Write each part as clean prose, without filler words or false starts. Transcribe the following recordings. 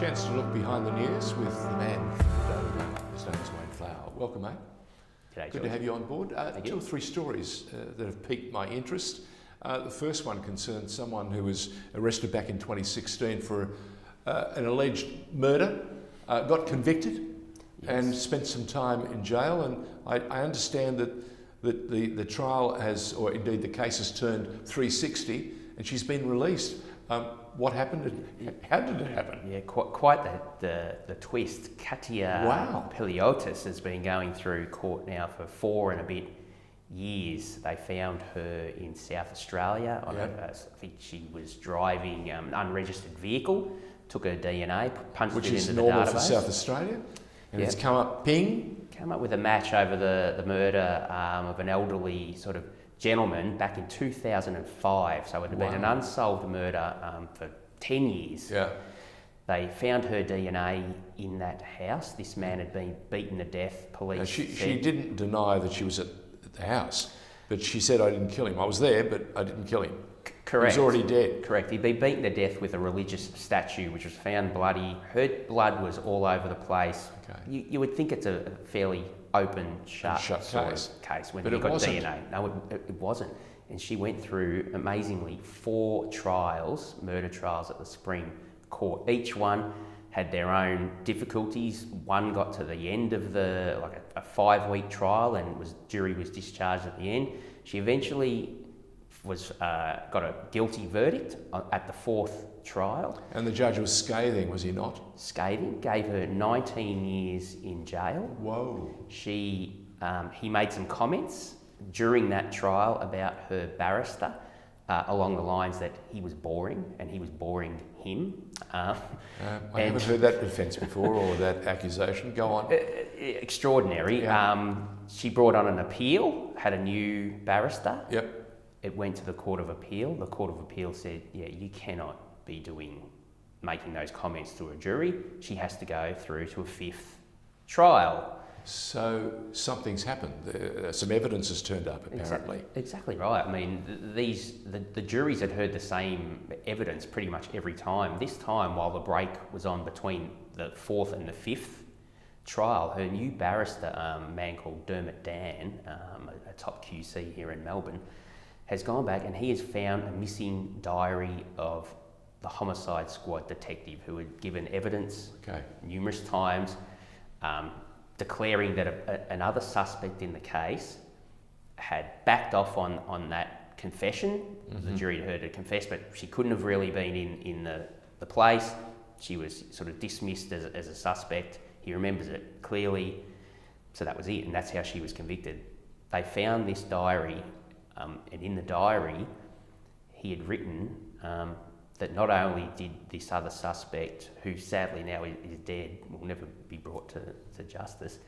Chance to look behind the news with the man from Melbourne. His name is Wayne Flower. Welcome, mate. G'day, Good to have you on board. Two or three stories that have piqued my interest. The first one concerns someone who was arrested back in 2016 for an alleged murder, got convicted and spent some time in jail. And I understand that the trial has, or indeed the case has turned 360 and she's been released. What happened and how did it happen? Yeah, quite the twist. Katia Peliotis has been going through court now for 4 and a bit years. They found her in South Australia. I think she was driving an unregistered vehicle, took her DNA, punched it into the database. Which is normal for South Australia. And it's come up ping. Come up with a match over the murder of an elderly sort of gentleman back in 2005. So it had been an unsolved murder for 10 years. Yeah. They found her DNA in that house. This man had been beaten to death. Police. She didn't deny that she was at the house, but she said, I didn't kill him. I was there, but I didn't kill him. Correct. He was already dead. Correct. He'd been beaten to death with a religious statue, which was found bloody. Her blood was all over the place. Okay. You would think it's a fairly open, shut case when you got DNA. No, it wasn't. And she went through, amazingly, 4 trials, murder trials at the Supreme Court. Each one had their own difficulties. One got to the end of a 5-week trial and jury was discharged at the end. She eventually got a guilty verdict at the 4th trial. And the judge was scathing, was he not? Scathing, gave her 19 years in jail. Whoa. He made some comments during that trial about her barrister, along the lines that he was boring and he was boring him. I haven't heard that defence before or that accusation. Go on. Extraordinary. Yeah. She brought on an appeal, had a new barrister. Yep. It went to the Court of Appeal. The Court of Appeal said, you cannot be making those comments to a jury. She has to go through to a 5th trial. So something's happened. Some evidence has turned up, apparently. Exactly right. I mean, the juries had heard the same evidence pretty much every time. This time, while the break was on between the 4th and the 5th trial, her new barrister, a man called Dermot Dan, a top QC here in Melbourne, has gone back and he has found a missing diary of the homicide squad detective who had given evidence numerous times, declaring that another suspect in the case had backed off on that confession. Mm-hmm. The jury had heard her confess, but she couldn't have really been in the place. She was sort of dismissed as a suspect. He remembers it clearly. So that was it, and that's how she was convicted. They found this diary, and in the diary, he had written that not only did this other suspect, who sadly now is dead, will never be brought to justice,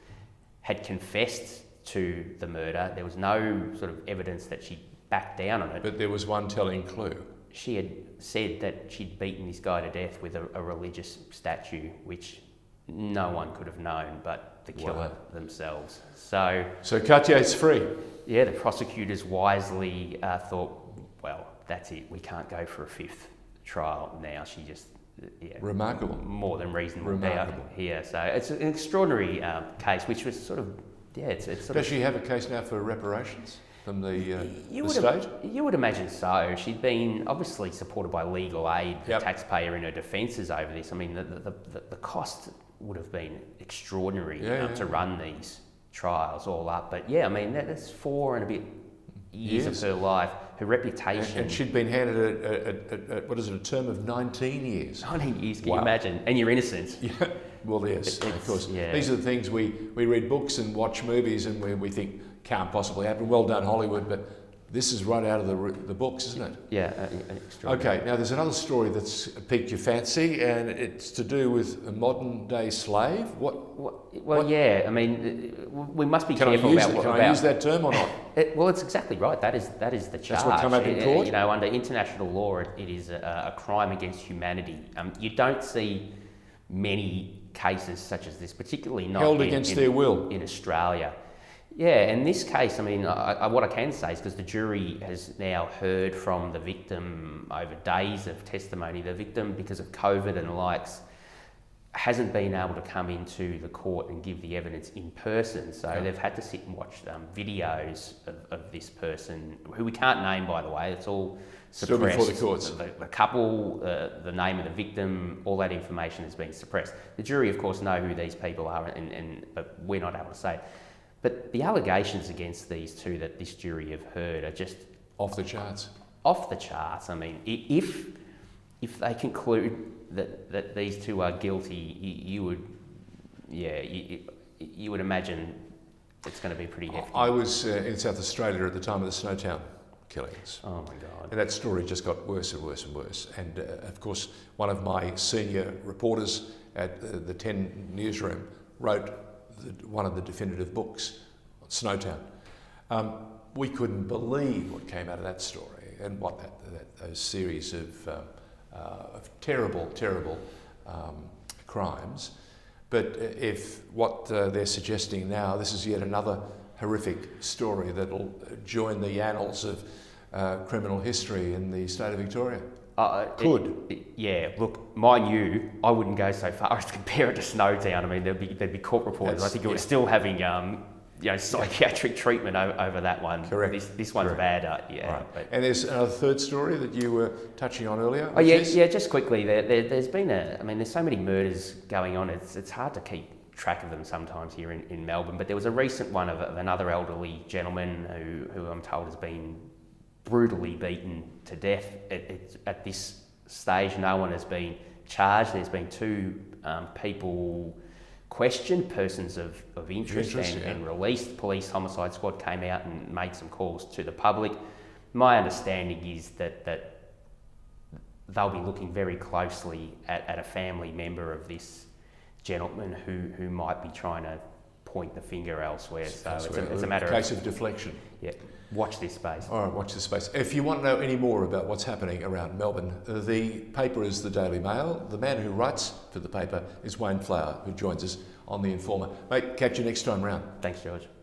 had confessed to the murder. There was no sort of evidence that she'd backed down on it. But there was one telling clue. She had said that she'd beaten this guy to death with a religious statue, which no one could have known but the killer themselves. So Katya's free. Yeah, the prosecutors wisely thought, well, that's it. We can't go for a 5th trial now. She just remarkable, more than reasonable doubt here. So it's an extraordinary case, which was sort of Does she have a case now for reparations from the state? You would imagine so. She's been obviously supported by legal aid, the taxpayer in her defences over this. I mean, the cost would have been extraordinary to run these trials all up. But I mean, that's 4 and a bit years of her life, her reputation. And she'd been handed a term of 19 years. 19 years, can you imagine? And your innocence. Yeah. Well, yes, of course. Yeah. These are the things we read books and watch movies and we think can't possibly happen. Well done, Hollywood, but this is right out of the books, isn't it? Yeah, Okay, now there's another story that's piqued your fancy, and it's to do with a modern-day slave. I mean, we must be careful about... Can I use that term or not? Well, it's exactly right. That is the charge. That's what come up in court? Under international law, it is a crime against humanity. You don't see many cases such as this, particularly not held against their will in Australia. Yeah, in this case, I mean, what I can say is because the jury has now heard from the victim over days of testimony, the victim, because of COVID and the likes, hasn't been able to come into the court and give the evidence in person. So they've had to sit and watch videos of this person, who we can't name, by the way. It's all suppressed. Still before the courts. The couple, the name of the victim, all that information has been suppressed. The jury, of course, know who these people are, but we're not able to say it. But the allegations against these two that this jury have heard are just off the charts. Off the charts. I mean, if they conclude that these two are guilty, you would imagine it's going to be pretty hefty. I was in South Australia at the time of the Snowtown killings. Oh my God. And that story just got worse and worse and worse. And of course, one of my senior reporters at the 10 newsroom wrote one of the definitive books on Snowtown. We couldn't believe what came out of that story and what those series of terrible crimes. But if what they're suggesting now, this is yet another horrific story that'll join the annals of criminal history in the state of Victoria. Look, mind you, I wouldn't go so far as to compare it to Snowtown. I mean, there'd be court reporters. I think you were still having psychiatric treatment over that one. Correct. This one's bad. Right. And there's another third story that you were touching on earlier. Just quickly. There's been there's so many murders going on. It's hard to keep track of them sometimes here in Melbourne. But there was a recent one of another elderly gentleman who I'm told has been brutally beaten to death. At this stage, no one has been charged. There's been two people questioned, persons of interest and released. Police homicide squad came out and made some calls to the public. My understanding is that they'll be looking very closely at a family member of this gentleman who might be trying to point the finger elsewhere. So it's a matter of... case of deflection. Yeah. Watch this space. All right, watch this space. If you want to know any more about what's happening around Melbourne, the paper is the Daily Mail. The man who writes for the paper is Wayne Flower, who joins us on The Informer. Mate, catch you next time round. Thanks, George.